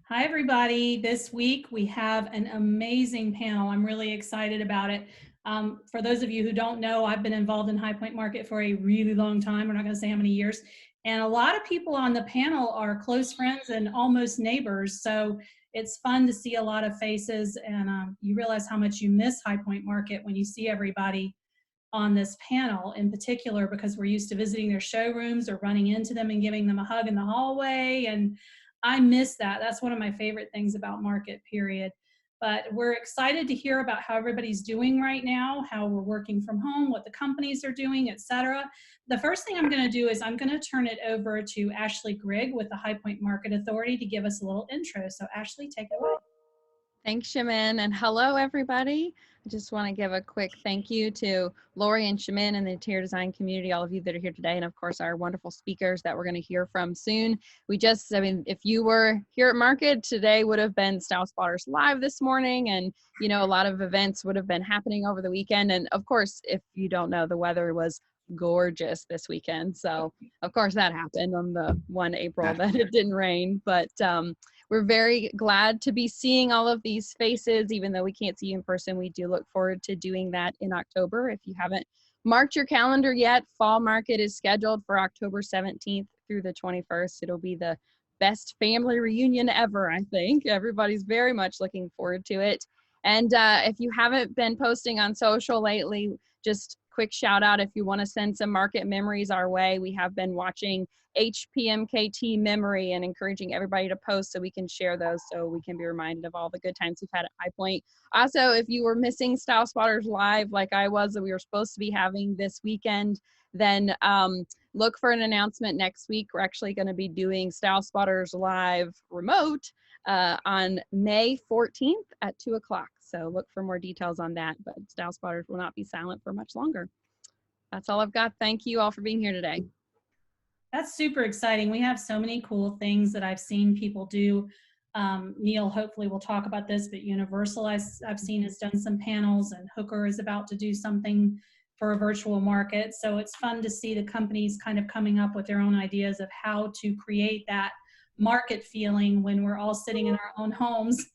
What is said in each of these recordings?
Hi, everybody. This week we have an amazing panel. I'm really excited about it. For those of you who don't know, I've been involved in High Point Market for a really long time. We're not going to say how many years. And a lot of people on the panel are close friends and almost neighbors. So it's fun to see a lot of faces, and you realize how much you miss High Point Market when you see everybody on this panel in particular, because we're used to visiting their showrooms or running into them and giving them a hug in the hallway. And I miss that. That's one of my favorite things about Market, period. But we're excited to hear about how everybody's doing right now, how we're working from home, what the companies are doing, etc. The first thing I'm going to do is I'm going to turn it over to Ashley Grigg with the High Point Market Authority to give us a little intro. So Ashley, take it away. Thanks, Cheminne, and hello, everybody. I just want to give a quick thank you to Laurie and Cheminne and the interior design community, all of you that are here today, and of course, our wonderful speakers that we're going to hear from soon. If you were here at Market, today would have been Style Spotters Live this morning, and, you know, a lot of events would have been happening over the weekend. And of course, if you don't know, the weather was gorgeous this weekend. So, of course, that happened on the 1 April that it didn't rain, but we're very glad to be seeing all of these faces. Even though we can't see you in person, we do look forward to doing that in October. If you haven't marked your calendar yet, Fall Market is scheduled for October 17th through the 21st. It'll be the best family reunion ever, I think. Everybody's very much looking forward to it. And if you haven't been posting on social lately, just quick shout out if you want to send some Market memories our way. We have been watching HPMKT memory and encouraging everybody to post so we can share those, so we can be reminded of all the good times we've had at High Point. Also, if you were missing Style Spotters Live like I was, that we were supposed to be having this weekend, then look for an announcement next week. We're actually going to be doing Style Spotters Live remote on May 14th at 2 o'clock. So look for more details on that, but Style Spotters will not be silent for much longer. That's all I've got. Thank you all for being here today. That's super exciting. We have so many cool things that I've seen people do. Neil hopefully will talk about this, but Universal I've seen has done some panels, and Hooker is about to do something for a virtual market. So it's fun to see the companies kind of coming up with their own ideas of how to create that market feeling when we're all sitting in our own homes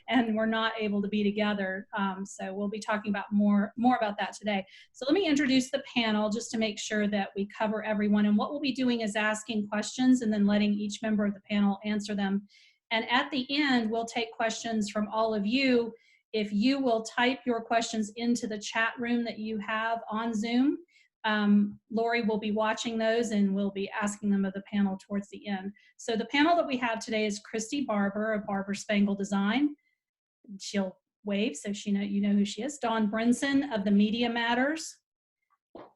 and we're not able to be together. So we'll be talking about more about that today. So let me introduce the panel just to make sure that we cover everyone. And what we'll be doing is asking questions and then letting each member of the panel answer them. And at the end, we'll take questions from all of you. If you will type your questions into the chat room that you have on Zoom, Laurie will be watching those and we'll be asking them of the panel towards the end. So the panel that we have today is Christi Barbour of Barbour Spangle Design. She'll wave so you know who she is. Dawn Brinson of the Media Matters.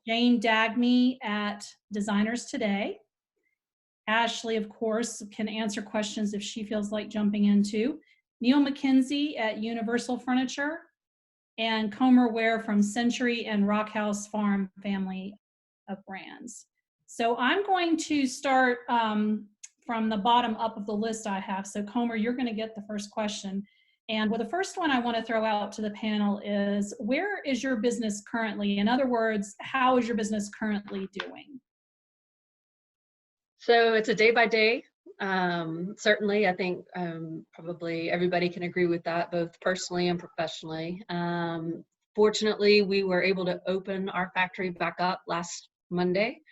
Jane Dagmi at Designers Today. Ashley, of course, can answer questions if she feels like jumping into. Neil MacKenzie at Universal Furniture. And Comer Ware from Century and Rockhouse Farm family of brands. So I'm going to start from the bottom up of the list I have. So Comer, you're going to get the first question. And well, the first one I want to throw out to the panel is, where is your business currently? In other words, how is your business currently doing? So it's a day by day. Certainly, I think probably everybody can agree with that, both personally and professionally. Fortunately, we were able to open our factory back up last Monday.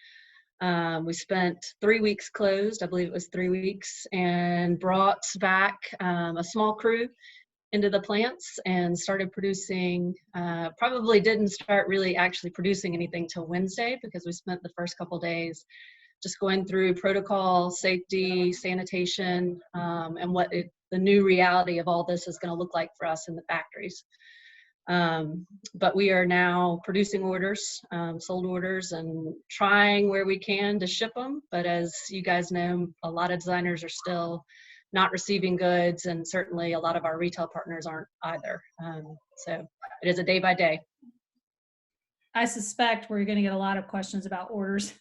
We spent 3 weeks closed, I believe it was 3 weeks, and brought back a small crew into the plants and started producing. Probably didn't start really actually producing anything till Wednesday, because we spent the first couple days just going through protocol, safety, sanitation, and what the new reality of all this is going to look like for us in the factories. But we are now producing orders, sold orders, and trying where we can to ship them. But as you guys know, a lot of designers are still not receiving goods, and certainly a lot of our retail partners aren't either. So it is a day by day. I suspect we're going to get a lot of questions about orders.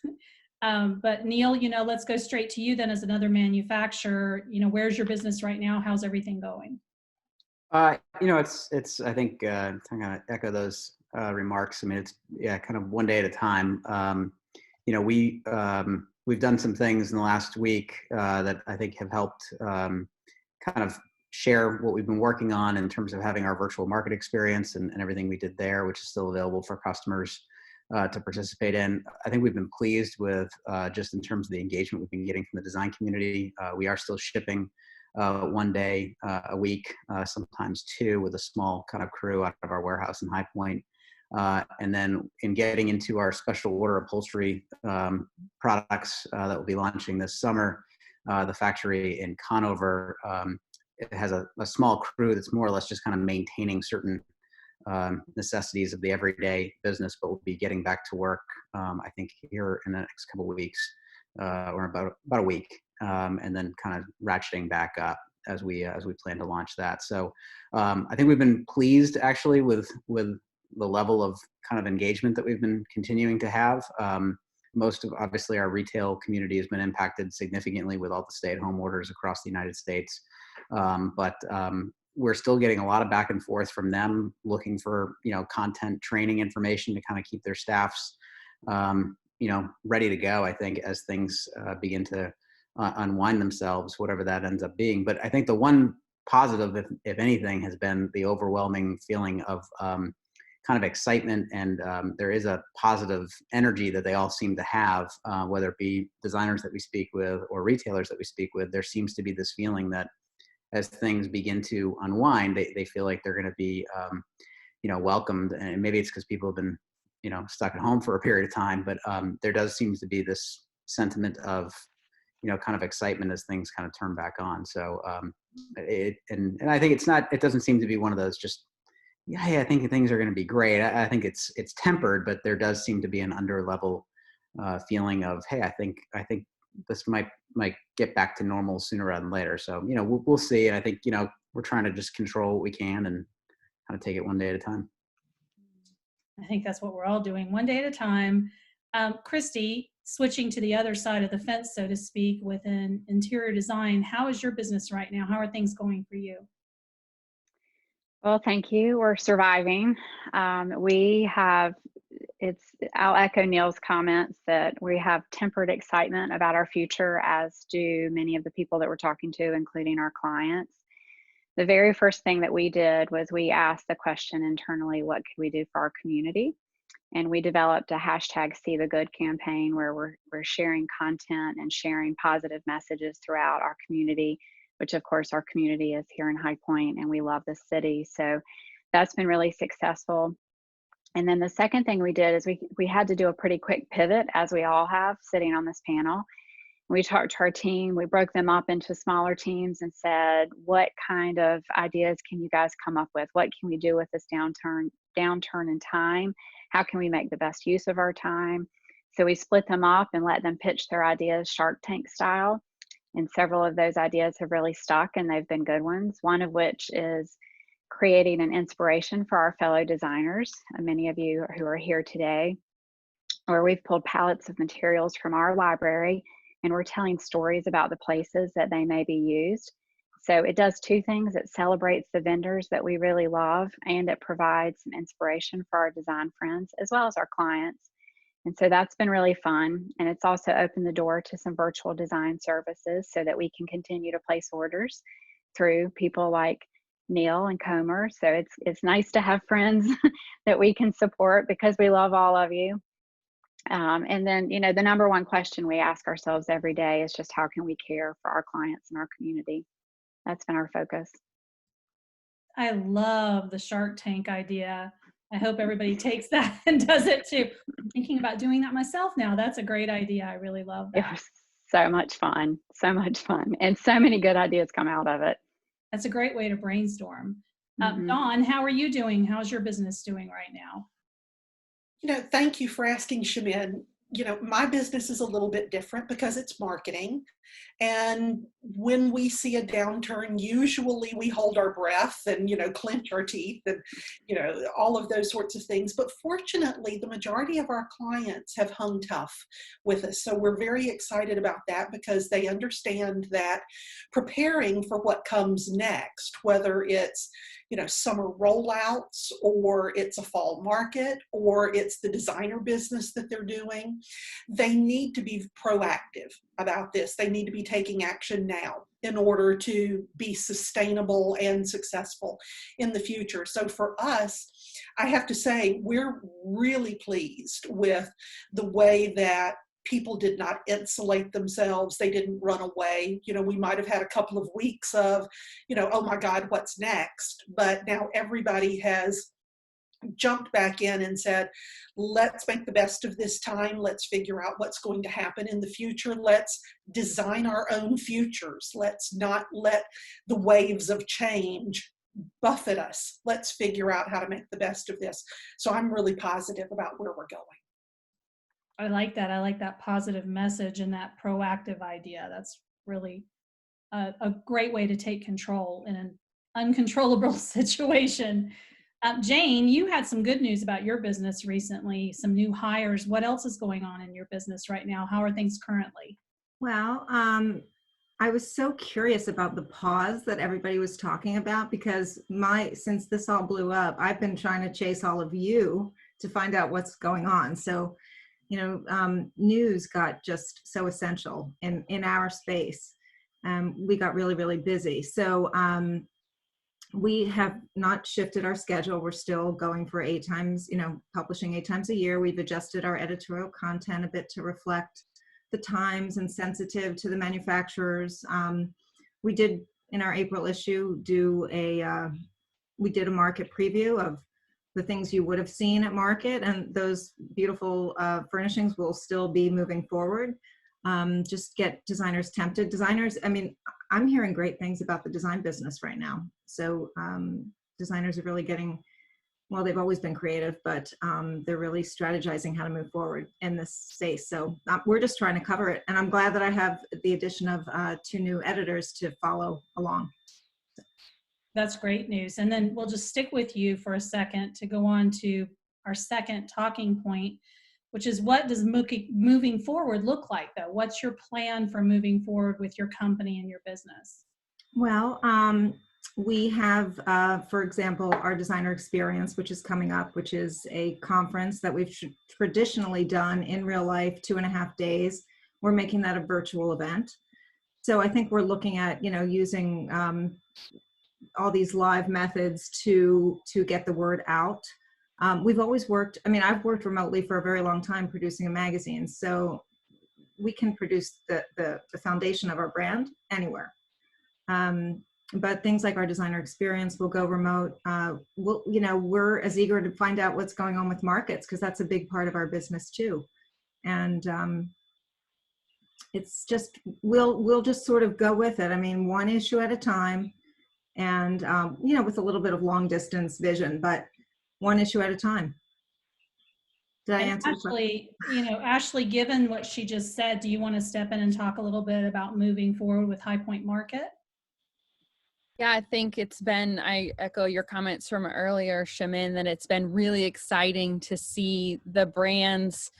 But Neil, let's go straight to you then as another manufacturer. Where's your business right now? How's everything going? It's I think I'm going to echo those remarks. I mean, it's kind of one day at a time. We've done some things in the last week that I think have helped kind of share what we've been working on in terms of having our virtual market experience and everything we did there, which is still available for customers to participate in. I think we've been pleased with just in terms of the engagement we've been getting from the design community. We are still shipping one day a week, sometimes two, with a small kind of crew out of our warehouse in High Point. And then in getting into our special order upholstery products that we'll be launching this summer, the factory in Conover, it has a small crew that's more or less just kind of maintaining certain necessities of the everyday business, but we'll be getting back to work, I think, here in the next couple of weeks, or about a week, and then kind of ratcheting back up as we plan to launch that. So I think we've been pleased actually with the level of kind of engagement that we've been continuing to have. Most of, obviously, our retail community has been impacted significantly with all the stay-at-home orders across the United States. But we're still getting a lot of back and forth from them, looking for, content, training information to kind of keep their staffs, ready to go, I think, as things begin to unwind themselves, whatever that ends up being. But I think the one positive, if anything, has been the overwhelming feeling of kind of excitement, and there is a positive energy that they all seem to have, whether it be designers that we speak with or retailers that we speak with. There seems to be this feeling that as things begin to unwind, they feel like they're going to be, welcomed. And maybe it's because people have been, stuck at home for a period of time, but there does seem to be this sentiment of, kind of excitement as things kind of turn back on. So and I think it doesn't seem to be one of those just, yeah, I think things are going to be great. I think it's tempered, but there does seem to be an underlevel feeling of, hey, I think this might get back to normal sooner rather than later. So, we'll see. And I think, we're trying to just control what we can and kind of take it one day at a time. I think that's what we're all doing, one day at a time. Christi, switching to the other side of the fence, so to speak, within interior design, how is your business right now? How are things going for you? Well, thank you. We're surviving. I'll echo Neil's comments that we have tempered excitement about our future, as do many of the people that we're talking to, including our clients. The very first thing that we did was we asked the question internally, what could we do for our community? And we developed a hashtag See the Good campaign where we're sharing content and sharing positive messages throughout our community, which of course our community is here in High Point, and we love the city. So that's been really successful. And then the second thing we did is we had to do a pretty quick pivot, as we all have sitting on this panel. We talked to our team, we broke them up into smaller teams and said, what kind of ideas can you guys come up with? What can we do with this downturn in time? How can we make the best use of our time? So we split them up and let them pitch their ideas Shark Tank style. And several of those ideas have really stuck, and they've been good ones. One of which is creating an inspiration for our fellow designers, many of you who are here today, where we've pulled palettes of materials from our library and we're telling stories about the places that they may be used. So it does two things. It celebrates the vendors that we really love, and it provides some inspiration for our design friends as well as our clients. And so that's been really fun. And it's also opened the door to some virtual design services so that we can continue to place orders through people like Neil and Comer. So it's nice to have friends that we can support, because we love all of you. And then, the number one question we ask ourselves every day is just how can we care for our clients and our community? That's been our focus. I love the Shark Tank idea. I hope everybody takes that and does it too. I'm thinking about doing that myself now. That's a great idea. I really love that. It was so much fun, and so many good ideas come out of it. That's a great way to brainstorm. Dawn, how are you doing? How's your business doing right now? Thank you for asking, Cheminne. My business is a little bit different because it's marketing. And when we see a downturn, usually we hold our breath and, clench our teeth and, all of those sorts of things. But fortunately, the majority of our clients have hung tough with us. So we're very excited about that, because they understand that preparing for what comes next, whether it's, summer rollouts, or it's a fall market, or it's the designer business that they're doing, they need to be proactive about this. They need to be taking action now. in order to be sustainable and successful in the future. So for us, I have to say, we're really pleased with the way that people did not insulate themselves. They didn't run away. You know, we might have had a couple of weeks of, you know, oh my God, what's next? But now everybody has jumped back in and said, let's make the best of this time. Let's figure out what's going to happen in the future. Let's design our own futures. Let's not let the waves of change buffet us. Let's figure out how to make the best of this. So I'm really positive about where we're going. I like that. I like that positive message and that proactive idea. That's really a great way to take control in an uncontrollable situation. Jane, you had some good news about your business recently, some new hires. What else is going on in your business right now? How are things currently? Well, I was so curious about the pause that everybody was talking about, because since this all blew up, I've been trying to chase all of you to find out what's going on. So, you know, news got just so essential in our space. We got really, really busy. So we have not shifted our schedule. We're still going for 8 times, you know, publishing 8 times a year. We've adjusted our editorial content a bit to reflect the times and sensitive to the manufacturers. We did, in our April issue, we did a market preview of the things you would have seen at market, and those beautiful furnishings will still be moving forward. Just get designers tempted. Designers, I mean, I'm hearing great things about the design business right now. So designers are really getting, well, they've always been creative, but they're really strategizing how to move forward in this space. So we're just trying to cover it. And I'm glad that I have the addition of 2 new editors to follow along. That's great news. And then we'll just stick with you for a second to go on to our second talking point, which is, what does moving forward look like, though? What's your plan for moving forward with your company and your business? Well, we have, for example, our designer experience, which is coming up, which is a conference that we've traditionally done in real life, 2.5 days. We're making that a virtual event. So I think we're looking at, you know, using all these live methods to get the word out. We've always worked, I mean, I've worked remotely for a very long time producing a magazine, so we can produce the foundation of our brand anywhere. But things like our designer experience will go remote. We're as eager to find out what's going on with markets, because that's a big part of our business too. And it's just, we'll just sort of go with it. I mean, 1 issue at a time, and you know, with a little bit of long distance vision, but 1 issue at a time. Did I answer? Ashley, given what she just said, do you want to step in and talk a little bit about moving forward with High Point Market? Yeah, I think I echo your comments from earlier, Cheminne, that it's been really exciting to see the brands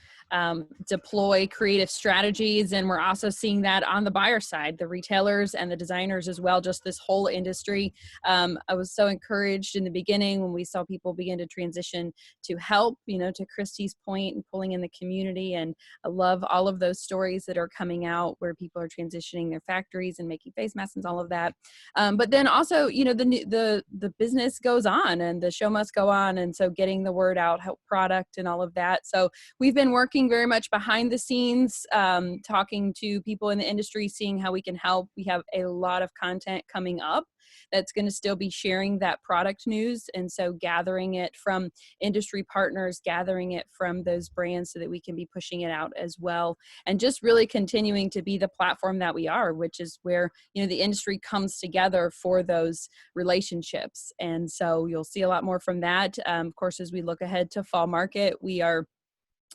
deploy creative strategies. And we're also seeing that on the buyer side, the retailers and the designers as well, just this whole industry. I was so encouraged in the beginning when we saw people begin to transition to help, you know, to Christi's point, and pulling in the community. And I love all of those stories that are coming out where people are transitioning their factories and making face masks and all of that. But then also, you know, the business goes on and the show must go on. And so getting the word out, help product and all of that. So we've been working very much behind the scenes, talking to people in the industry, seeing how we can help. We have a lot of content coming up that's going to still be sharing that product news. And so gathering it from industry partners, gathering it from those brands so that we can be pushing it out as well. And just really continuing to be the platform that we are, which is where, you know, the industry comes together for those relationships. And so you'll see a lot more from that. Of course, as we look ahead to fall market, we are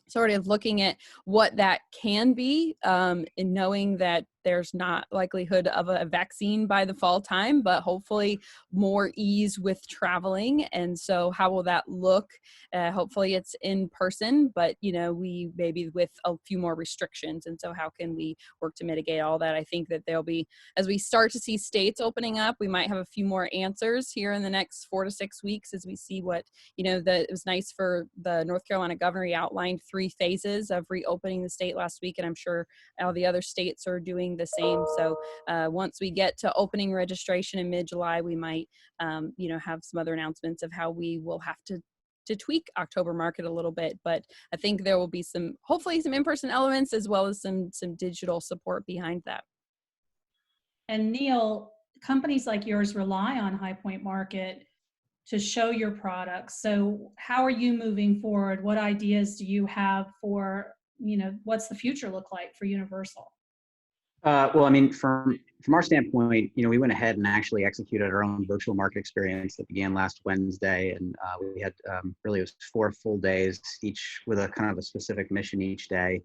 sort of looking at what that can be, in knowing that there's not likelihood of a vaccine by the fall time, but hopefully more ease with traveling. And so how will that look? Hopefully it's in person, but, you know, we maybe with a few more restrictions. And so how can we work to mitigate all that? I think that there'll be, as we start to see states opening up, we might have a few more answers here in the next 4 to 6 weeks as we see what, you know, it was nice for the North Carolina governor. He outlined 3 phases of reopening the state last week. And I'm sure all the other states are doing the same. So once we get to opening registration in mid-July, we might, you know, have some other announcements of how we will have to tweak October Market a little bit. But I think there will be some, hopefully some in-person elements as well as some digital support behind that. And Neil, companies like yours rely on High Point Market to show your products. So how are you moving forward? What ideas do you have for, you know, what's the future look like for Universal? Well, I mean, from our standpoint, you know, we went ahead and actually executed our own virtual market experience that began last Wednesday, and we had really, it was 4 full days, each with a kind of a specific mission each day.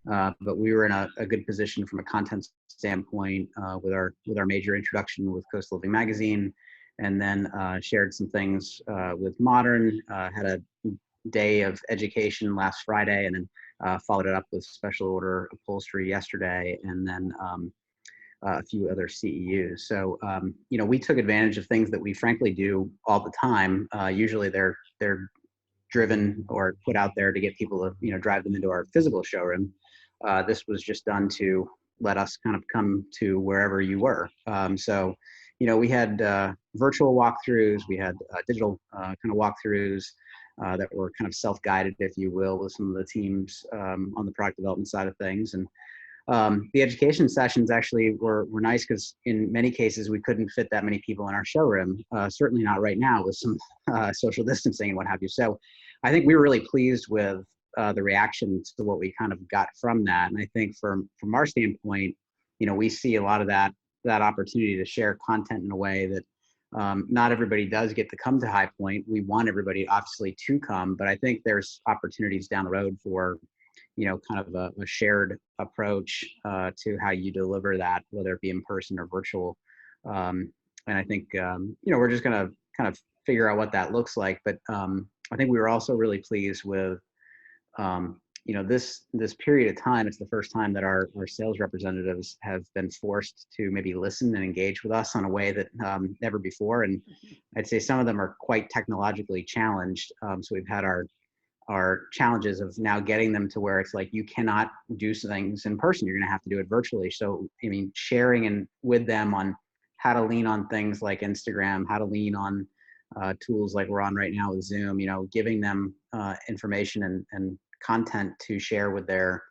But we were in a good position from a content standpoint with our major introduction with Coastal Living Magazine, and then shared some things with Modern. Had a day of education last Friday, and then followed it up with special order upholstery yesterday, and then a few other CEUs. So you know, we took advantage of things that we frankly do all the time. Usually they're driven or put out there to get people to, you know, drive them into our physical showroom. This was just done to let us kind of come to wherever you were. So, you know, we had virtual walkthroughs, we had digital kind of walkthroughs that were kind of self-guided, if you will, with some of the teams on the product development side of things. And the education sessions actually were nice because in many cases we couldn't fit that many people in our showroom, certainly not right now with some social distancing and what have you. So I think we were really pleased with the reaction to what we kind of got from that. And I think from our standpoint, you know, we see a lot of that opportunity to share content in a way that not everybody does get to come to High Point. We want everybody obviously to come, but I think there's opportunities down the road for, you know, kind of a shared approach to how you deliver that, whether it be in person or virtual. And I think, you know, we're just going to kind of figure out what that looks like. But I think we were also really pleased with, you know, this period of time. It's the first time that our sales representatives have been forced to maybe listen and engage with us in a way that never before. And I'd say some of them are quite technologically challenged. So we've had our challenges of now getting them to where it's like, you cannot do things in person. You're going to have to do it virtually. So, I mean, sharing with them on how to lean on things like Instagram, how to lean on tools like we're on right now with Zoom, you know, giving them information and content to share with their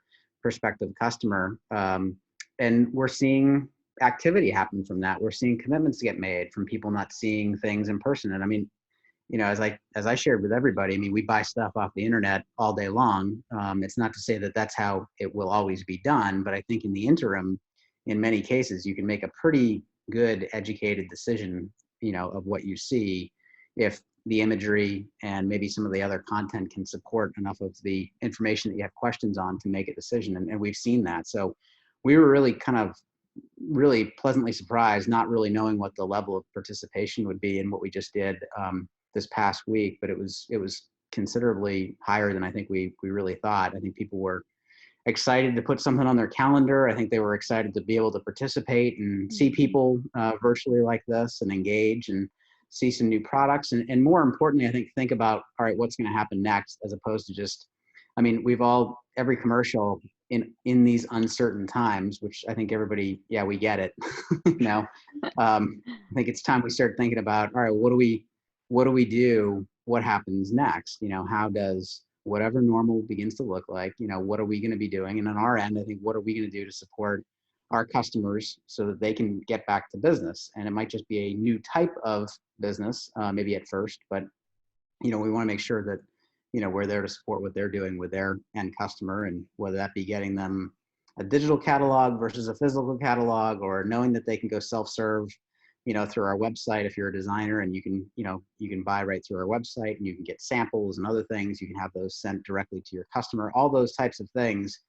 prospective customer. And we're seeing activity happen from that. We're seeing commitments get made from people not seeing things in person. And I mean, you know, as I shared with everybody, I mean, we buy stuff off the internet all day long. It's not to say that that's how it will always be done, but I think in the interim, in many cases, you can make a pretty good educated decision, you know, of what you see, if the imagery and maybe some of the other content can support enough of the information that you have questions on to make a decision. And we've seen that. So we were really really pleasantly surprised, not really knowing what the level of participation would be in what we just did this past week, but it was considerably higher than I think we really thought. I think people were excited to put something on their calendar. I think they were excited to be able to participate and see people virtually like this and engage and see some new products. And more importantly, I think about, all right, what's going to happen next, as opposed to just, I mean, every commercial in these uncertain times, which I think everybody, yeah, we get it. You know, I think it's time we start thinking about, all right, what do we do? What happens next? You know, how does whatever normal begins to look like, you know, what are we going to be doing? And on our end, I think, what are we going to do to support our customers so that they can get back to business? And it might just be a new type of business, maybe at first, but, you know, we want to make sure that, you know, we're there to support what they're doing with their end customer, and whether that be getting them a digital catalog versus a physical catalog, or knowing that they can go self-serve, you know, through our website. If you're a designer and you can buy right through our website, and you can get samples and other things, you can have those sent directly to your customer, all those types of things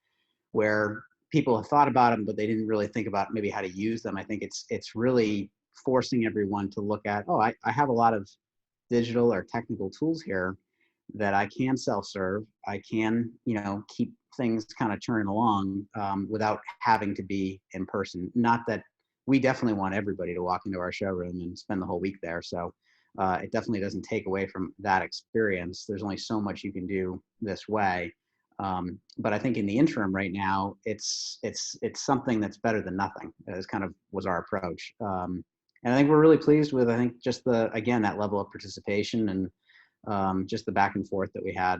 where people have thought about them, but they didn't really think about maybe how to use them. I think it's really forcing everyone to look at, oh, I have a lot of digital or technical tools here that I can self-serve. I can, you know, keep things kind of churning along without having to be in person. Not that we definitely want everybody to walk into our showroom and spend the whole week there. So it definitely doesn't take away from that experience. There's only so much you can do this way. But I think in the interim right now, it's something that's better than nothing. Is kind of was our approach. And I think we're really pleased with, I think, just again, that level of participation and just the back and forth that we had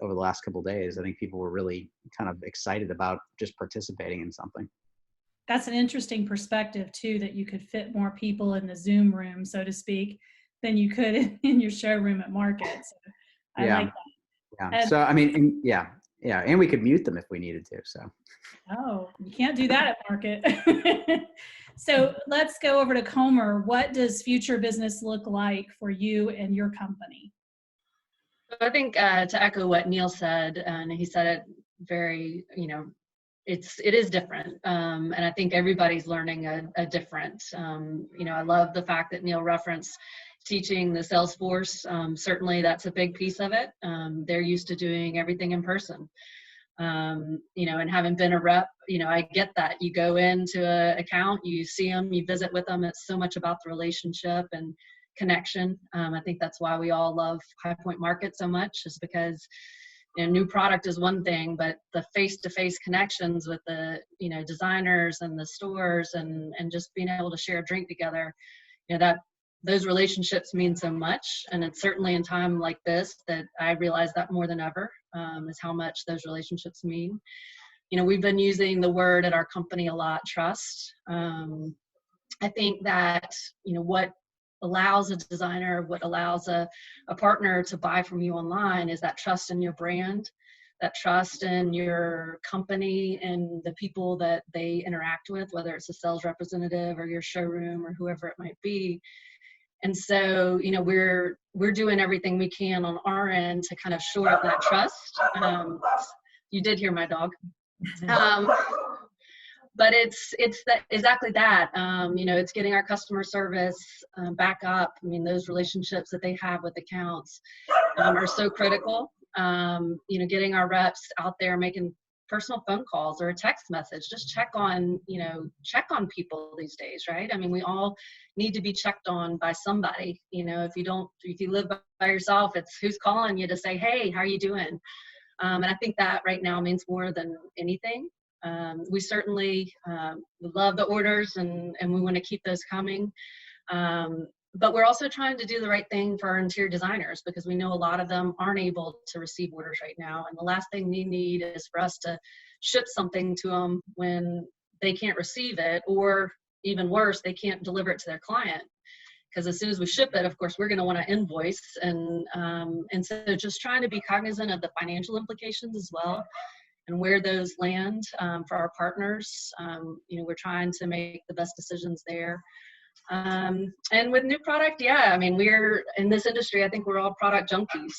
over the last couple of days. I think people were really kind of excited about just participating in something. That's an interesting perspective too, that you could fit more people in the Zoom room, so to speak, than you could in your showroom at market. So I like that. Yeah. And, so, I mean, yeah. And we could mute them if we needed to. So. Oh, you can't do that at market. So let's go over to Comer. What does future business look like for you and your company? I think to echo what Neil said, and he said it very, it is different. And I think everybody's learning a different, I love the fact that Neil referenced teaching the sales force. Certainly that's a big piece of it. They're used to doing everything in person. And having been a rep, I get that. You go into an account, you see them, you visit with them. It's so much about the relationship and connection. I think that's why we all love High Point Market so much, is because new product is one thing, but the face-to-face connections with the designers and the stores and just being able to share a drink together, that those relationships mean so much. And it's certainly in time like this that I realize that more than ever, is how much those relationships mean. We've been using the word at our company a lot, trust. I think that, what allows a designer, what allows a partner to buy from you online is that trust in your brand, that trust in your company and the people that they interact with, whether it's a sales representative or your showroom or whoever it might be. And so, we're doing everything we can on our end to kind of shore up that trust. You did hear my dog. But it's exactly that. It's getting our customer service back up. I mean, those relationships that they have with accounts are so critical. Getting our reps out there making personal phone calls or a text message, just check on people these days, right? I mean, we all need to be checked on by somebody. If you live by yourself, it's who's calling you to say, hey, how are you doing? And I think that right now means more than anything. We certainly love the orders and we want to keep those coming. But we're also trying to do the right thing for our interior designers, because we know a lot of them aren't able to receive orders right now. And the last thing they need is for us to ship something to them when they can't receive it, or even worse, they can't deliver it to their client. Because as soon as we ship it, of course, we're going to want to invoice. And so just trying to be cognizant of the financial implications as well, and where those land for our partners. We're trying to make the best decisions there. And with new product, I mean, we're in this industry, I think we're all product junkies.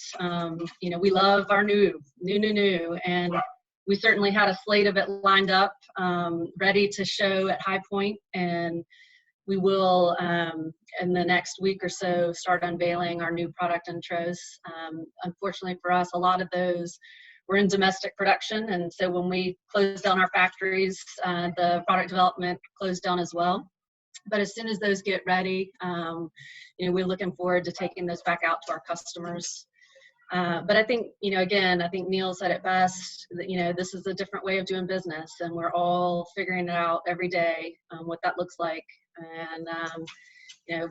We love our new, and we certainly had a slate of it lined up, ready to show at High Point, and we will, in the next week or so, start unveiling our new product intros. Unfortunately for us, a lot of those were in domestic production, and so when we closed down our factories, the product development closed down as well. But as soon as those get ready, we're looking forward to taking those back out to our customers. But I think, again, I think Neil said it best, that, this is a different way of doing business, and we're all figuring it out every day, what that looks like. And,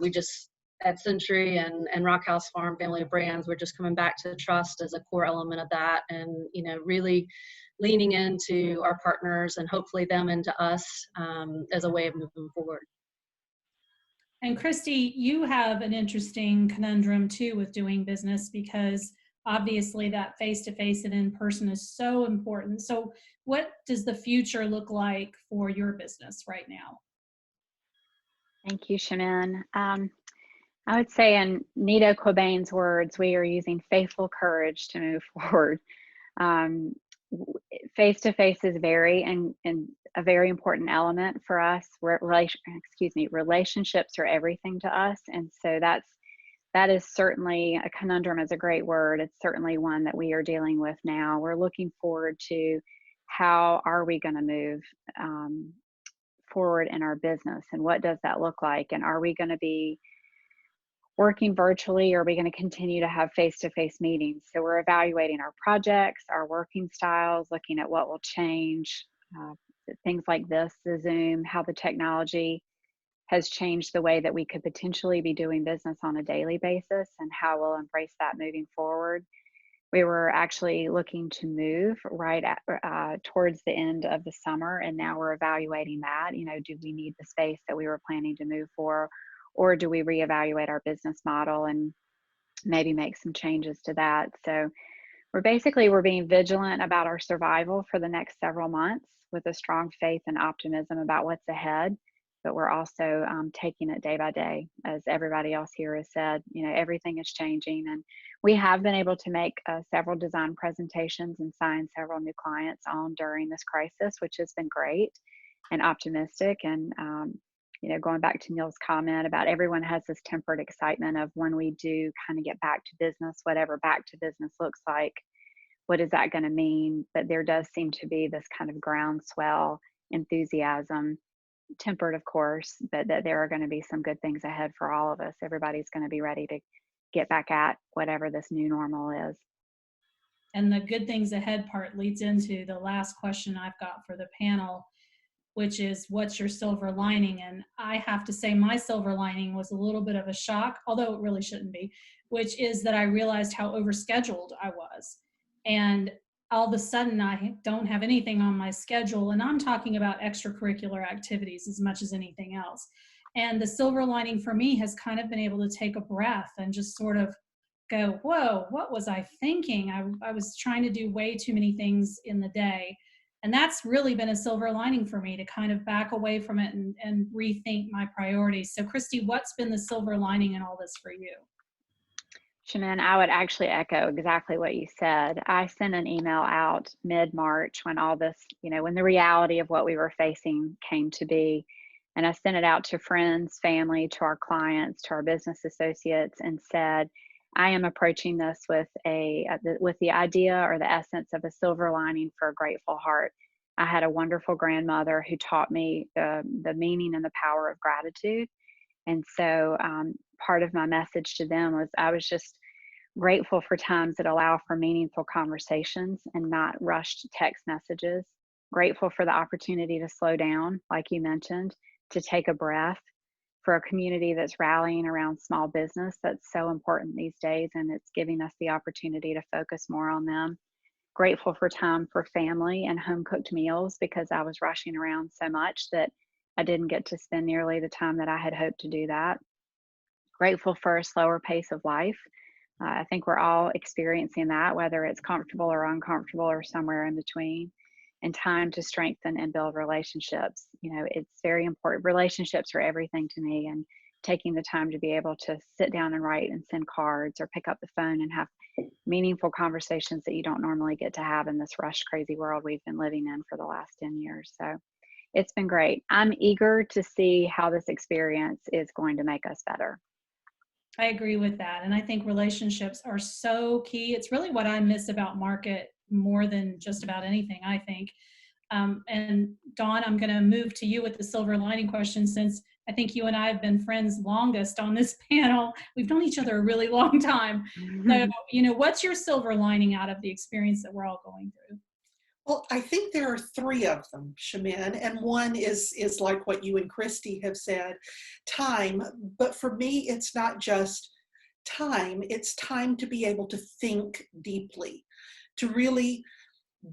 we just, at Century and Rockhouse Farm Family of Brands, we're just coming back to trust as a core element of that, and, really leaning into our partners and hopefully them into us as a way of moving forward. And Christi, you have an interesting conundrum too with doing business, because obviously that face-to-face and in-person is so important. So what does the future look like for your business right now? Thank you, Cheminne. I would say, in Nito Cobain's words, we are using faithful courage to move forward. Face-to-face is and a very important element for us. Relationships are everything to us, and so that is certainly a conundrum. Is a great word. It's certainly one that we are dealing with now. We're looking forward to how are we going to move forward in our business, and what does that look like, and are we going to be working virtually, or are we going to continue to have face-to-face meetings? So we're evaluating our projects, our working styles, looking at what will change, things like this, the Zoom, how the technology has changed the way that we could potentially be doing business on a daily basis, and how we'll embrace that moving forward. We were actually looking to move right at, towards the end of the summer, and now we're evaluating that. You know, do we need the space that we were planning to move for, or do we reevaluate our business model and maybe make some changes to that? So we're being vigilant about our survival for the next several months, with a strong faith and optimism about what's ahead. But we're also taking it day by day. As everybody else here has said, you know, everything is changing, and we have been able to make several design presentations and sign several new clients on during this crisis, which has been great and optimistic. And you know, going back to Neil's comment about everyone has this tempered excitement of when we do kind of get back to business, whatever back to business looks like, what is that going to mean? But there does seem to be this kind of groundswell enthusiasm, tempered of course, but that there are going to be some good things ahead for all of us. Everybody's going to be ready to get back at whatever this new normal is. And the good things ahead part leads into the last question I've got for the panel, which is, what's your silver lining? And I have to say my silver lining was a little bit of a shock, although it really shouldn't be, which is that I realized how overscheduled I was. And all of a sudden I don't have anything on my schedule, and I'm talking about extracurricular activities as much as anything else. And the silver lining for me has kind of been able to take a breath and just sort of go, whoa, what was I thinking? I was trying to do way too many things in the day. And that's really been a silver lining for me, to kind of back away from it and rethink my priorities. So Christi, what's been the silver lining in all this for you? Cheminne, I would actually echo exactly what you said. I sent an email out mid-March when all this, you know, when the reality of what we were facing came to be. And I sent it out to friends, family, to our clients, to our business associates, and said, I am approaching this with the idea or the essence of a silver lining for a grateful heart. I had a wonderful grandmother who taught me the meaning and the power of gratitude. And so part of my message to them was I was just grateful for times that allow for meaningful conversations and not rushed text messages. Grateful for the opportunity to slow down, like you mentioned, to take a breath, for a community that's rallying around small business that's so important these days, and it's giving us the opportunity to focus more on them. Grateful for time for family and home cooked meals, because I was rushing around so much that I didn't get to spend nearly the time that I had hoped to do that. Grateful for a slower pace of life. I think we're all experiencing that, whether it's comfortable or uncomfortable or somewhere in between. And time to strengthen and build relationships. You know, it's very important. Relationships are everything to me, and taking the time to be able to sit down and write and send cards or pick up the phone and have meaningful conversations that you don't normally get to have in this rushed, crazy world we've been living in for the last 10 years. So it's been great. I'm eager to see how this experience is going to make us better. I agree with that. And I think relationships are so key. It's really what I miss about market more than just about anything, I think. And Dawn, I'm going to move to you with the silver lining question, since I think you and I have been friends longest on this panel. We've known each other a really long time. So, you know, what's your silver lining out of the experience that we're all going through? Well, I think there are three of them, Cheminne, and one is like what you and Christi have said, time. But for me, it's not just time. It's time to be able to think deeply, to really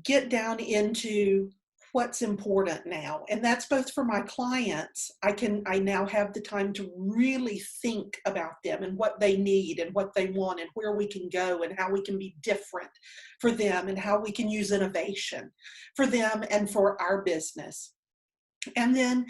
get down into what's important now. And that's both for my clients. I now have the time to really think about them and what they need and what they want and where we can go and how we can be different for them and how we can use innovation for them and for our business. And then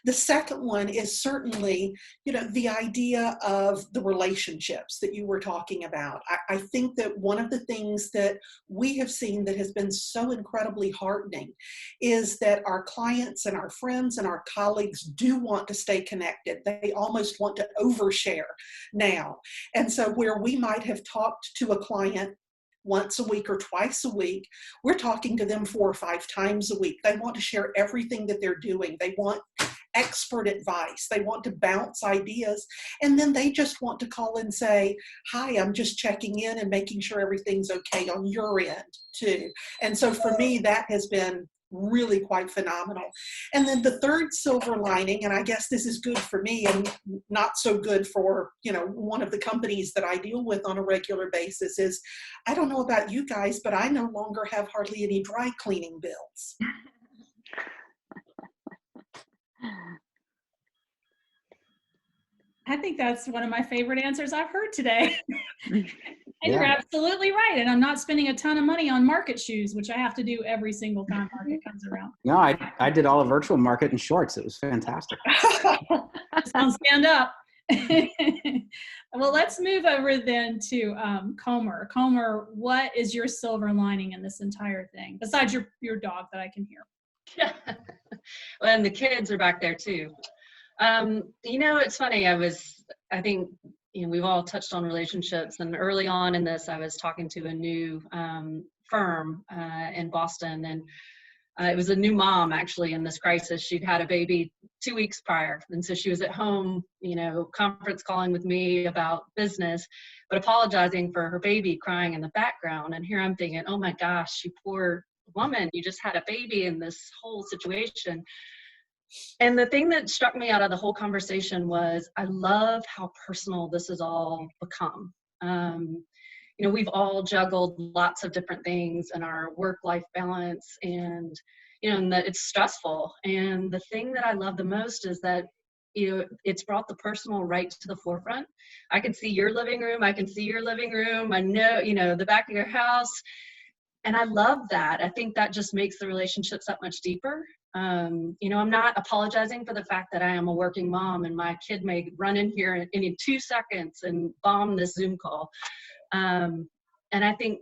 the second one is certainly, you know, the idea of the relationships that you were talking about. I think that one of the things that we have seen that has been so incredibly heartening is that our clients and our friends and our colleagues do want to stay connected. They almost want to overshare now. And so where we might have talked to a client once a week or twice a week, we're talking to them 4 or 5 times a week. They want to share everything that they're doing. They want expert advice. They want to bounce ideas, and then they just want to call and say, hi, I'm just checking in and making sure everything's okay on your end too. And so for me, that has been really quite phenomenal. And then the third silver lining, and I guess this is good for me and not so good for, you know, one of the companies that I deal with on a regular basis, is I don't know about you guys, but I no longer have hardly any dry cleaning bills. I think that's one of my favorite answers I've heard today. And Yeah. you're absolutely right. And I'm not spending a ton of money on market shoes, which I have to do every single time market comes around. No, I did all a virtual market in shorts. It was fantastic. Sounds stand up. Well, let's move over then to Comer. Comer, what is your silver lining in this entire thing, besides your dog that I can hear? Yeah. Well, and the kids are back there too. You know, it's funny. I think, you know, we've all touched on relationships, and early on in this, I was talking to a new firm in Boston, and it was a new mom actually in this crisis. She'd had a baby 2 weeks prior, and so she was at home, you know, conference calling with me about business, but apologizing for her baby crying in the background. And here I'm thinking, oh my gosh, you poor woman, you just had a baby in this whole situation. And the thing that struck me out of the whole conversation was, I love how personal this has all become. You know, we've all juggled lots of different things in our work-life balance, and, you know, and that it's stressful. And the thing that I love the most is that, you know, it's brought the personal right to the forefront. I can see your living room. I can see your living room. I know, you know, the back of your house. And I love that. I think that just makes the relationships that much deeper. You know, I'm not apologizing for the fact that I am a working mom and my kid may run in here in 2 seconds and bomb this Zoom call. And I think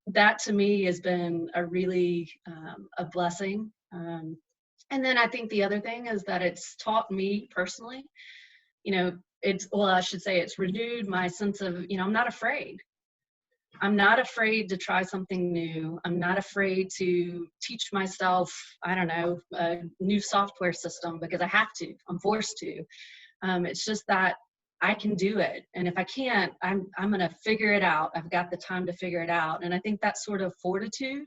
that to me has been a really a blessing. And then I think the other thing is that it's taught me personally, you know, I should say it's renewed my sense of, you know, I'm not afraid. I'm not afraid to try something new. I'm not afraid to teach myself, I don't know, a new software system because I have to, I'm forced to. It's just that I can do it. And if I can't, I'm going to figure it out. I've got the time to figure it out. And I think that sort of fortitude,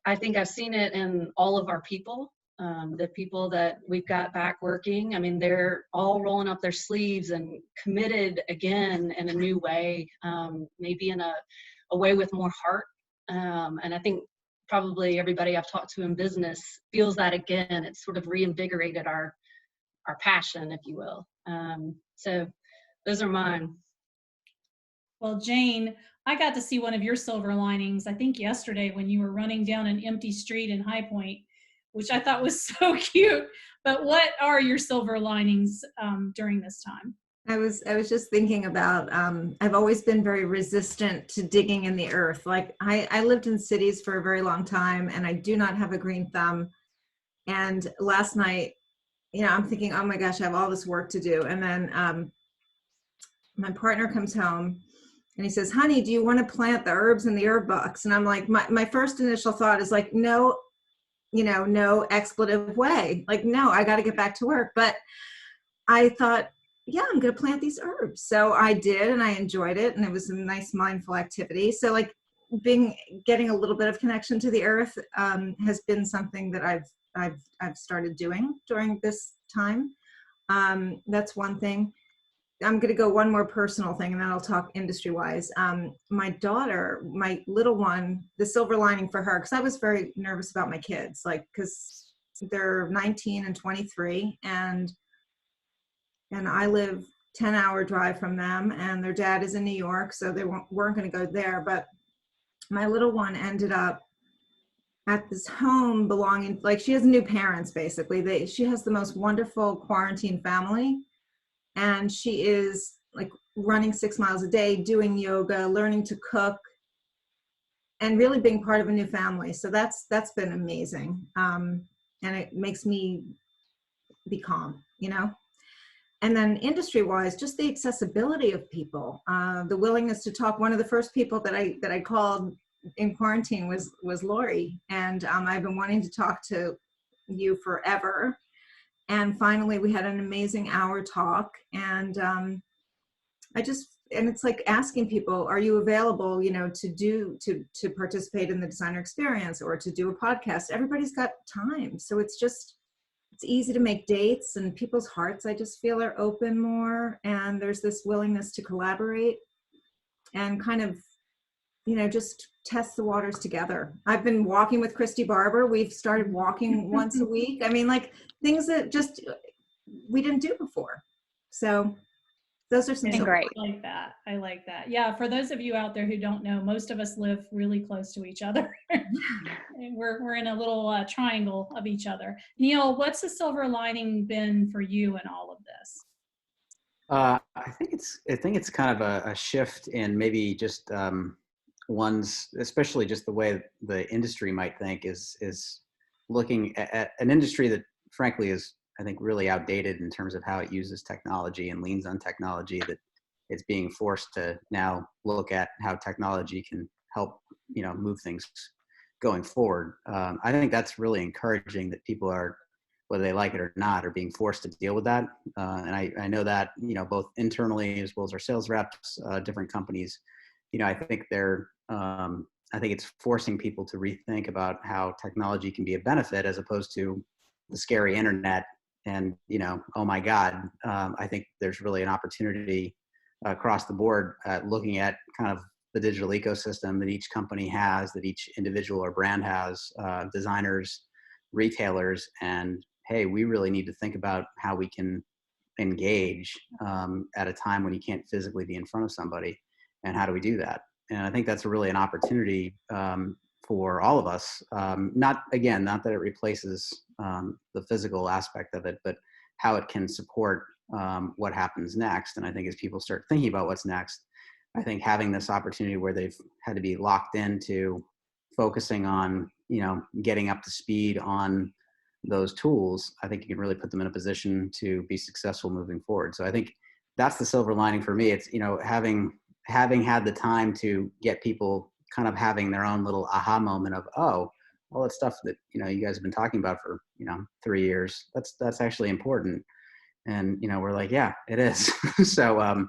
I think I've seen it in all of our people, the people that we've got back working. I mean, they're all rolling up their sleeves and committed again in a new way, maybe in a way with more heart. And I think probably everybody I've talked to in business feels that again. It's sort of reinvigorated our passion, if you will. So those are mine. Well, Jane, I got to see one of your silver linings, I think yesterday when you were running down an empty street in High Point, which I thought was so cute. But what are your silver linings during this time? I was just thinking about, I've always been very resistant to digging in the earth. Like I lived in cities for a very long time, and I do not have a green thumb. And last night, you know, I'm thinking, oh my gosh, I have all this work to do. And then my partner comes home and he says, honey, do you want to plant the herbs in the herb box? And I'm like, my first initial thought is like, no, you know, no expletive way. Like, no, I got to get back to work. But I thought, yeah, I'm going to plant these herbs. So I did, and I enjoyed it. And it was a nice mindful activity. So like getting a little bit of connection to the earth has been something that I've started doing during this time. That's one thing. I'm going to go one more personal thing, and then I'll talk industry-wise. My daughter, my little one, the silver lining for her, because I was very nervous about my kids, like, because they're 19 and 23, and I live 10-hour drive from them, and their dad is in New York, so they weren't going to go there. But my little one ended up at this home belonging, like, she has new parents, basically. She has the most wonderful quarantine family. And she is like running 6 miles a day, doing yoga, learning to cook, and really being part of a new family. So that's been amazing. And it makes me be calm, you know? And then industry-wise, just the accessibility of people, the willingness to talk. One of the first people that I called in quarantine was Laurie. And I've been wanting to talk to you forever. And finally, we had an amazing hour talk. And and it's like asking people, are you available, to participate in the designer experience or to do a podcast? Everybody's got time. So it's easy to make dates, and people's hearts, I just feel, are open more. And there's this willingness to collaborate and kind of, just test the waters together. I've been walking with Christi Barbour. We've started walking once a week. I mean, like things that just we didn't do before. So those are some. Great. I like that. Yeah. For those of you out there who don't know, most of us live really close to each other. And we're in a little triangle of each other. Neil, what's the silver lining been for you in all of this? I think it's kind of a shift in maybe just one's, especially just the way the industry might think is looking at an industry that frankly is, I think, really outdated in terms of how it uses technology and leans on technology, that it's being forced to now look at how technology can help, move things going forward. I think that's really encouraging that people are, whether they like it or not, are being forced to deal with that. And I know that, both internally as well as our sales reps, different companies, I think I think it's forcing people to rethink about how technology can be a benefit as opposed to the scary internet. And, oh my God, I think there's really an opportunity across the board at looking at kind of the digital ecosystem that each company has, that each individual or brand has, designers, retailers, and hey, we really need to think about how we can engage at a time when you can't physically be in front of somebody, and how do we do that? And I think that's really an opportunity for all of us. Not that it replaces the physical aspect of it, but how it can support what happens next. And I think as people start thinking about what's next, I think having this opportunity where they've had to be locked into focusing on, getting up to speed on those tools, I think you can really put them in a position to be successful moving forward. So I think that's the silver lining for me. It's, having had the time to get people kind of having their own little aha moment of, oh, all that stuff that, you guys have been talking about for, 3 years, that's actually important. And, we're like, yeah, it is. So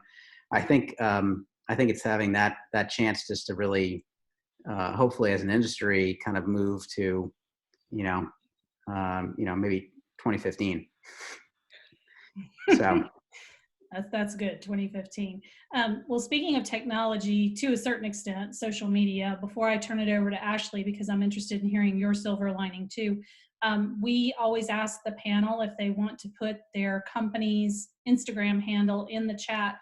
I think it's having that chance just to really, hopefully as an industry, kind of move to, maybe 2015. So. That's good, 2015. Well, speaking of technology, to a certain extent, social media, before I turn it over to Ashley, because I'm interested in hearing your silver lining too, we always ask the panel if they want to put their company's Instagram handle in the chat,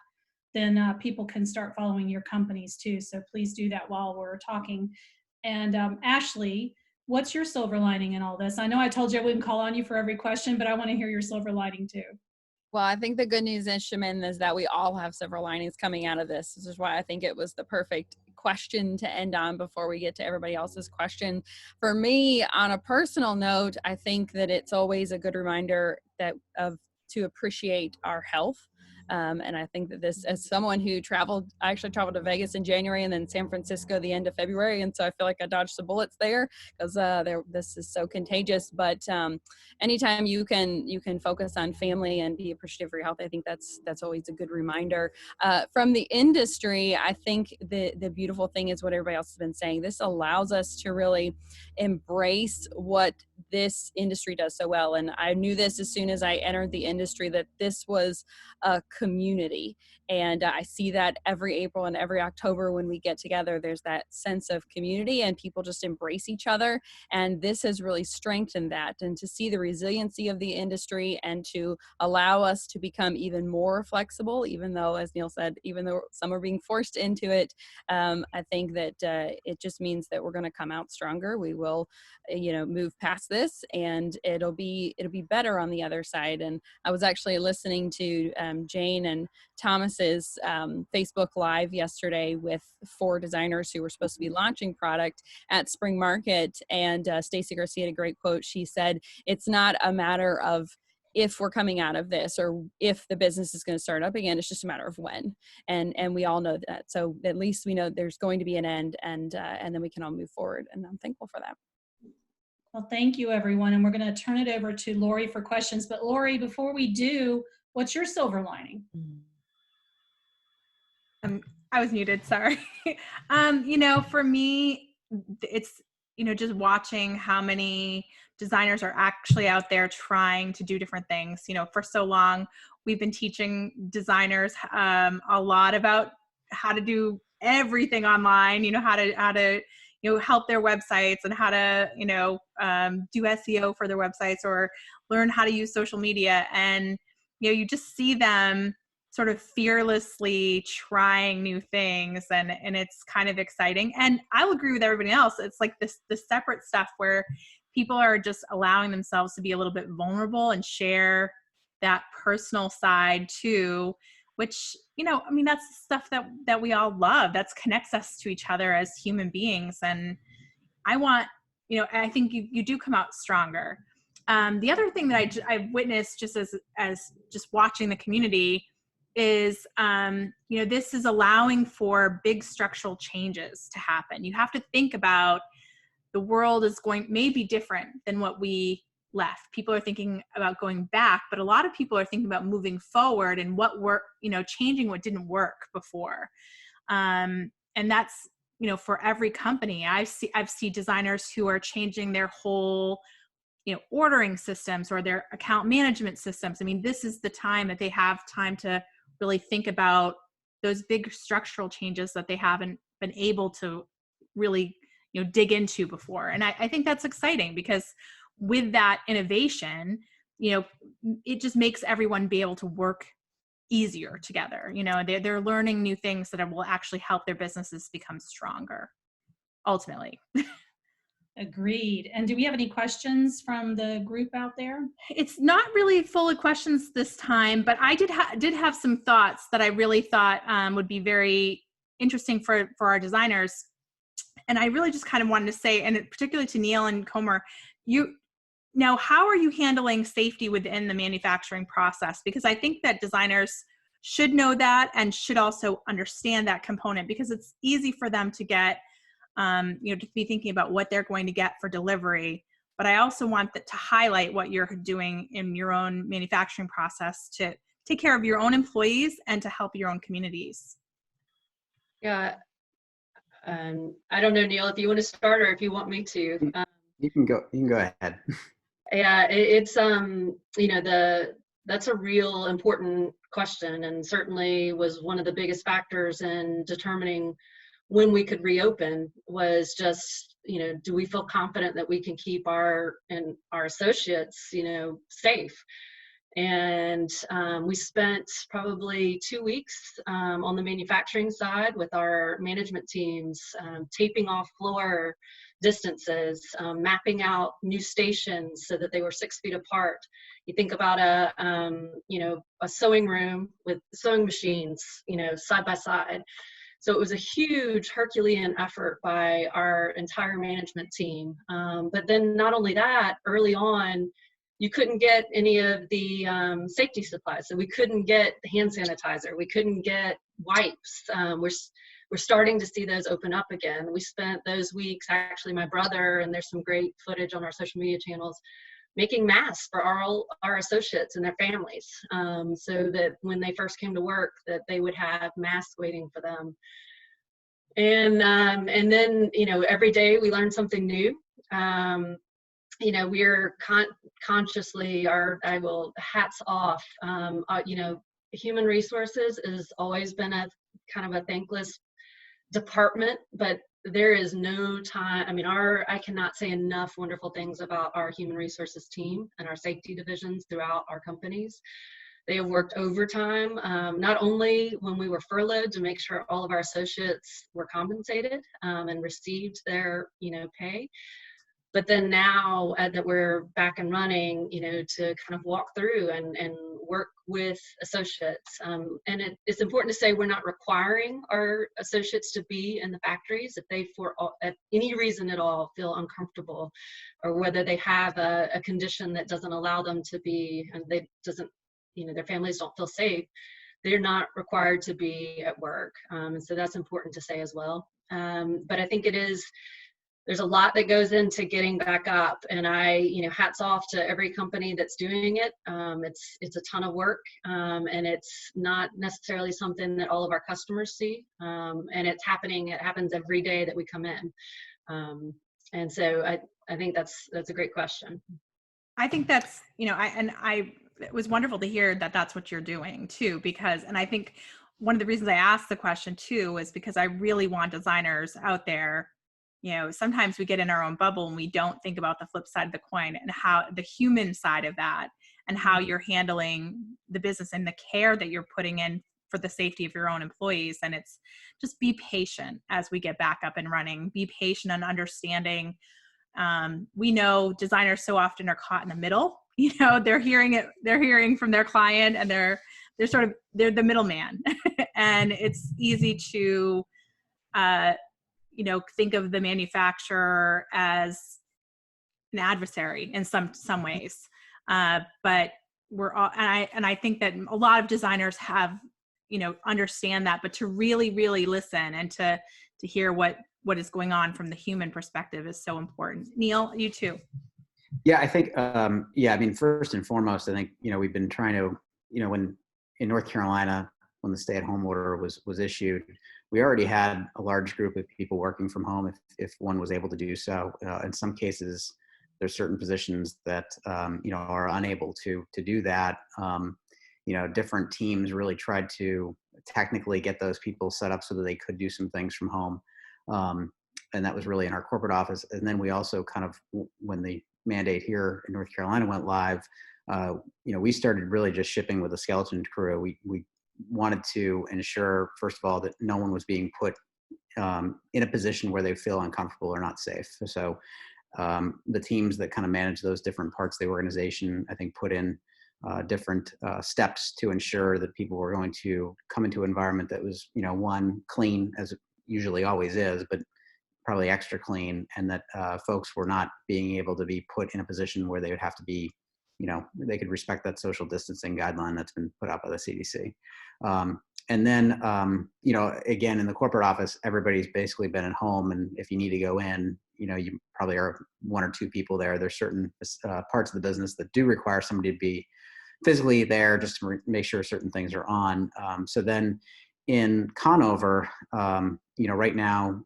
then people can start following your companies too. So please do that while we're talking. And Ashley, what's your silver lining in all this? I know I told you I wouldn't call on you for every question, but I want to hear your silver lining too. Well, I think the good news is, Cheminne, is that we all have silver linings coming out of this. This is why I think it was the perfect question to end on before we get to everybody else's question. For me, on a personal note, I think that it's always a good reminder to appreciate our health. And I think that this, as someone who I actually traveled to Vegas in January and then San Francisco the end of February. And so I feel like I dodged some bullets there because this is so contagious. But anytime you can focus on family and be appreciative for your health, I think that's always a good reminder. From the industry, I think the beautiful thing is what everybody else has been saying. This allows us to really embrace what this industry does so well. And I knew this as soon as I entered the industry, that this was a community. And I see that every April and every October when we get together, there's that sense of community and people just embrace each other. And this has really strengthened that. And to see the resiliency of the industry and to allow us to become even more flexible, even though, as Neil said, even though some are being forced into it, I think that it just means that we're going to come out stronger. We will, move past this, and it'll be better on the other side. And I was actually listening to Jane and Thomas's Facebook Live yesterday with 4 designers who were supposed to be launching product at Spring Market. And Stacey Garcia had a great quote. She said, it's not a matter of if we're coming out of this or if the business is going to start up again, it's just a matter of when. And we all know that. So at least we know there's going to be an end, and then we can all move forward. And I'm thankful for that. Well, thank you, everyone. And we're going to turn it over to Laurie for questions. But Laurie, before we do, what's your silver lining? I was muted, sorry. For me, it's, just watching how many designers are actually out there trying to do different things. For so long, we've been teaching designers a lot about how to do everything online, how to help their websites and how to, do SEO for their websites or learn how to use social media. And, you just see them sort of fearlessly trying new things, and it's kind of exciting. And I'll agree with everybody else. It's like the separate stuff where people are just allowing themselves to be a little bit vulnerable and share that personal side too, which, that's the stuff that we all love. That connects us to each other as human beings. And I think you do come out stronger. The other thing that I've witnessed just as just watching the community is, this is allowing for big structural changes to happen. You have to think about the world may be different than what we left. People are thinking about going back, but a lot of people are thinking about moving forward and changing what didn't work before. And that's, for every company. I've seen designers who are changing their whole ordering systems or their account management systems. I mean, this is the time that they have time to really think about those big structural changes that they haven't been able to really, dig into before. And I think that's exciting because with that innovation, it just makes everyone be able to work easier together. They're learning new things that will actually help their businesses become stronger, ultimately. Agreed. And do we have any questions from the group out there? It's not really full of questions this time, but I did have some thoughts that I really thought would be very interesting for our designers. And I really just kind of wanted to say, and particularly to Neil and Comer, how are you handling safety within the manufacturing process? Because I think that designers should know that and should also understand that component, because it's easy for them to get to be thinking about what they're going to get for delivery. But I also want to highlight what you're doing in your own manufacturing process to take care of your own employees and to help your own communities. Yeah. I don't know, Neil, if you want to start or if you want me to. You can go ahead. Yeah, it's that's a real important question, and certainly was one of the biggest factors in determining when we could reopen. Was just, do we feel confident that we can keep our associates, safe? And we spent probably 2 weeks on the manufacturing side with our management teams, taping off floor distances, mapping out new stations so that they were 6 feet apart. You think about a sewing room with sewing machines, side by side. So it was a huge Herculean effort by our entire management team. But then not only that, early on, you couldn't get any of the safety supplies. So we couldn't get hand sanitizer. We couldn't get wipes. We're starting to see those open up again. We spent those weeks, actually, my brother, and there's some great footage on our social media channels, making masks for our associates and their families, so that when they first came to work, that they would have masks waiting for them. And then, every day we learn something new. We're consciously, hats off. Human resources has always been a kind of a thankless department, but there is no time. I mean, I cannot say enough wonderful things about our human resources team and our safety divisions throughout our companies. They have worked overtime, not only when we were furloughed to make sure all of our associates were compensated and received their, pay, but then now that we're back and running, to kind of walk through and work with associates. And it's important to say we're not requiring our associates to be in the factories if they, at any reason at all, feel uncomfortable, or whether they have a condition that doesn't allow them to be, and their families don't feel safe, they're not required to be at work. And so that's important to say as well. But I think it is, there's a lot that goes into getting back up, and hats off to every company that's doing it. It's a ton of work, and it's not necessarily something that all of our customers see, and it happens every day that we come in. And so I think that's a great question. I think that's, it was wonderful to hear that that's what you're doing too, and I think one of the reasons I asked the question too is because I really want designers out there. Sometimes we get in our own bubble and we don't think about the flip side of the coin and how the human side of that, and how you're handling the business and the care that you're putting in for the safety of your own employees. And it's just be patient as we get back up and running, be patient and understanding. We know designers so often are caught in the middle. They're hearing from their client, and they're the middleman. And it's easy to, think of the manufacturer as an adversary in some ways. But we're all, and I think that a lot of designers have, understand that, but to really, really listen and to hear what is going on from the human perspective is so important. Neil, you too. Yeah, I think, first and foremost, I think, we've been trying to, when in North Carolina, when the stay-at-home order was issued, we already had a large group of people working from home if one was able to do so. In some cases, there's certain positions that, are unable to do that. Different teams really tried to technically get those people set up so that they could do some things from home. And that was really in our corporate office. And then we also kind of, when the mandate here in North Carolina went live, we started really just shipping with a skeleton crew. We wanted to ensure, first of all, that no one was being put in a position where they feel uncomfortable or not safe. So the teams that kind of manage those different parts of the organization, I think, put in different steps to ensure that people were going to come into an environment that was, one, clean, as it usually always is, but probably extra clean, and that folks were not being able to be put in a position where they would have to be, they could respect that social distancing guideline that's been put out by the CDC. And then, again, in the corporate office, everybody's basically been at home, and if you need to go in, you probably are one or two people there. There's certain parts of the business that do require somebody to be physically there just to make sure certain things are on. So then in Conover, right now,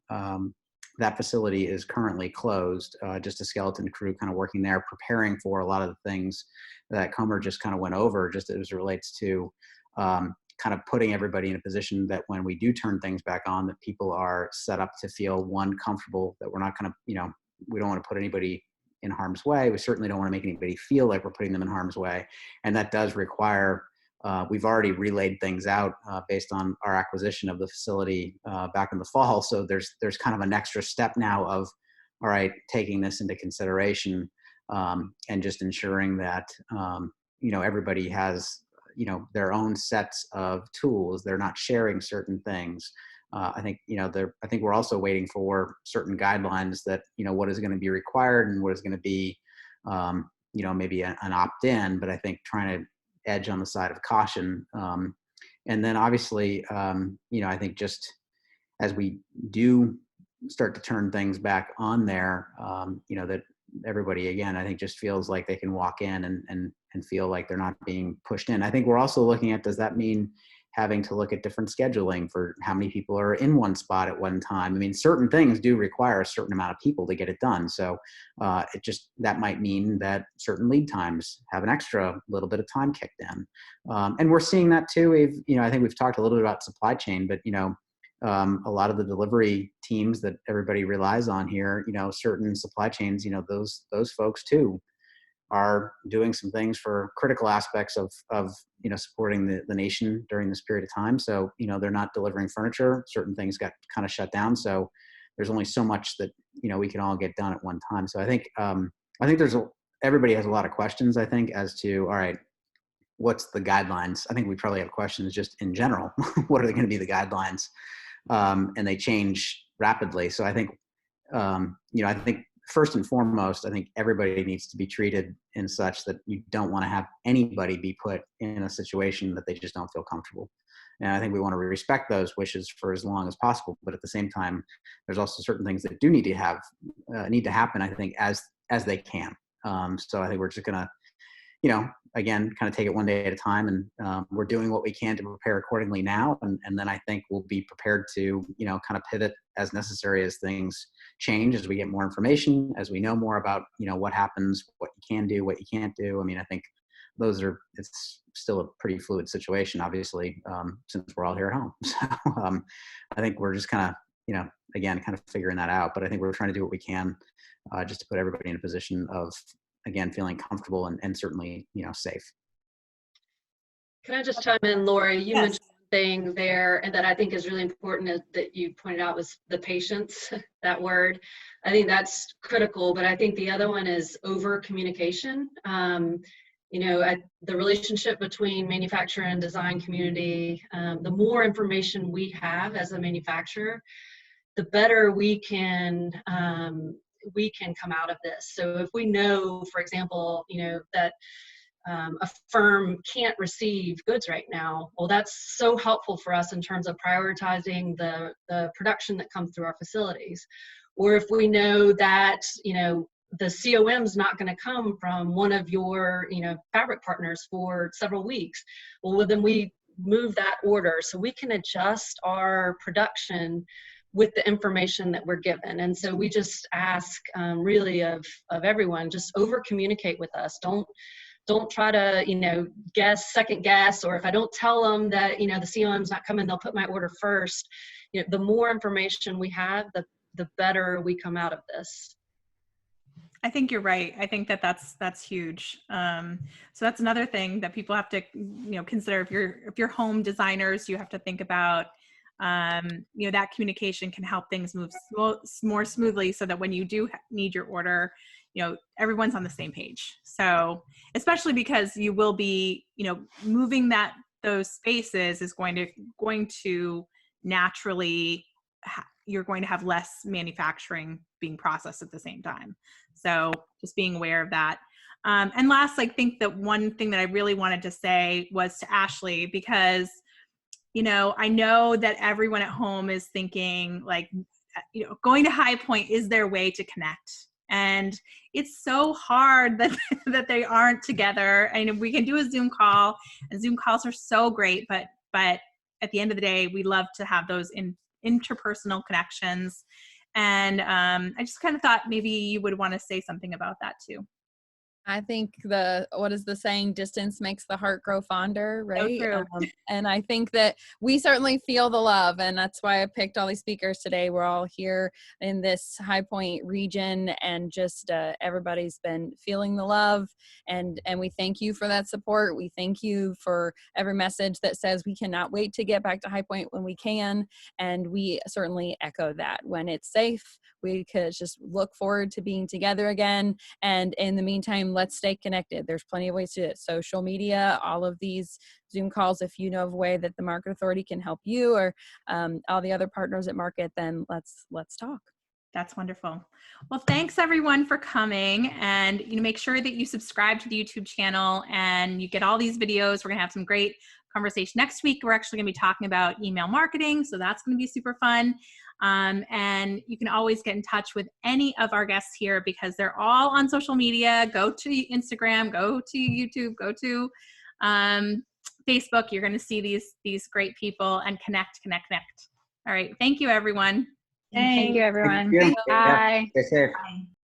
that facility is currently closed, just a skeleton crew kind of working there, preparing for a lot of the things that Comer just kind of went over, just as it relates to kind of putting everybody in a position that when we do turn things back on, that people are set up to feel, one, comfortable, that we're not going to, we don't want to put anybody in harm's way. We certainly don't want to make anybody feel like we're putting them in harm's way. And that does require, we've already relayed things out based on our acquisition of the facility back in the fall. So there's kind of an extra step now of, all right, taking this into consideration and just ensuring that, everybody has, their own sets of tools. They're not sharing certain things. I think, I think we're also waiting for certain guidelines that, what is going to be required and what is going to be, maybe an opt-in, but I think trying to edge on the side of caution. And then obviously, I think just as we do start to turn things back on there, that everybody, again, I think just feels like they can walk in and feel like they're not being pushed in. I think we're also looking at, does that mean having to look at different scheduling for how many people are in one spot at one time? I mean, certain things do require a certain amount of people to get it done. So that might mean that certain lead times have an extra little bit of time kicked in. And we're seeing that too. I think we've talked a little bit about supply chain, but, a lot of the delivery teams that everybody relies on here, certain supply chains, those folks too are doing some things for critical aspects of supporting the nation during this period of time. So, they're not delivering furniture. Certain things got kind of shut down. So there's only so much that, we can all get done at one time. So I think everybody has a lot of questions, I think, as to, all right, what's the guidelines? I think we probably have questions just in general. What are they going to be the guidelines? And they change rapidly. So I think, I think first and foremost, I think everybody needs to be treated in such that you don't want to have anybody be put in a situation that they just don't feel comfortable. And I think we want to respect those wishes for as long as possible. But at the same time, there's also certain things that do need to happen, I think, as they can. So I think we're just going to, again, kind of take it one day at a time, and we're doing what we can to prepare accordingly now. And then I think we'll be prepared to, kind of pivot as necessary as things change, as we get more information, as we know more about, what happens, what you can do, what you can't do. I mean, I think it's still a pretty fluid situation, obviously, since we're all here at home. So I think we're just kind of, again, kind of figuring that out. But I think we're trying to do what we can just to put everybody in a position of, again, feeling comfortable and certainly, safe. Can I just chime in, Laurie? You Yes. mentioned one thing there, and that I think is really important that you pointed out was the patience, that word. I think that's critical, but I think the other one is over communication. The relationship between manufacturer and design community, the more information we have as a manufacturer, the better we can come out of this. So if we know, for example, that a firm can't receive goods right now, well, that's so helpful for us in terms of prioritizing the production that comes through our facilities. Or if we know that, the COM is not going to come from one of your, fabric partners for several weeks, well, then we move that order so we can adjust our production with the information that we're given. And so we just ask really of everyone, just over communicate with us. Don't try to, second guess, or if I don't tell them that, the COM's not coming, they'll put my order first. The more information we have, the better we come out of this. I think you're right. I think that's huge. So that's another thing that people have to, consider. If you're home designers, you have to think about, that communication can help things move more smoothly, so that when you do need your order, everyone's on the same page. So especially because you will be, moving those spaces is going to naturally, you're going to have less manufacturing being processed at the same time. So just being aware of that. And last, I think that one thing that I really wanted to say was to Ashley, because, I know that everyone at home is thinking like, going to High Point is their way to connect. And it's so hard that they aren't together. And we can do a Zoom call, and Zoom calls are so great, but at the end of the day, we love to have those interpersonal connections. And I just kind of thought maybe you would want to say something about that too. I think what is the saying? Distance makes the heart grow fonder, right? So true. And I think that we certainly feel the love, and that's why I picked all these speakers today. We're all here in this High Point region, and just everybody's been feeling the love, and we thank you for that support. We thank you for every message that says we cannot wait to get back to High Point when we can, and we certainly echo that. When it's safe, we could just look forward to being together again, and in the meantime, let's stay connected. There's plenty of ways to do it. Social media, all of these Zoom calls. If you know of a way that the Market Authority can help you, or all the other partners at Market, then let's talk. That's wonderful. Well, thanks everyone for coming, and make sure that you subscribe to the YouTube channel and you get all these videos. We're gonna have some great conversation next week. We're actually gonna be talking about email marketing, so that's gonna be super fun. And you can always get in touch with any of our guests here, because they're all on social media. Go to Instagram, go to YouTube, go to Facebook. You're going to see these great people, and connect. All right. Thank you, everyone. Thank you, everyone. Thank you. Bye. Stay safe. Bye.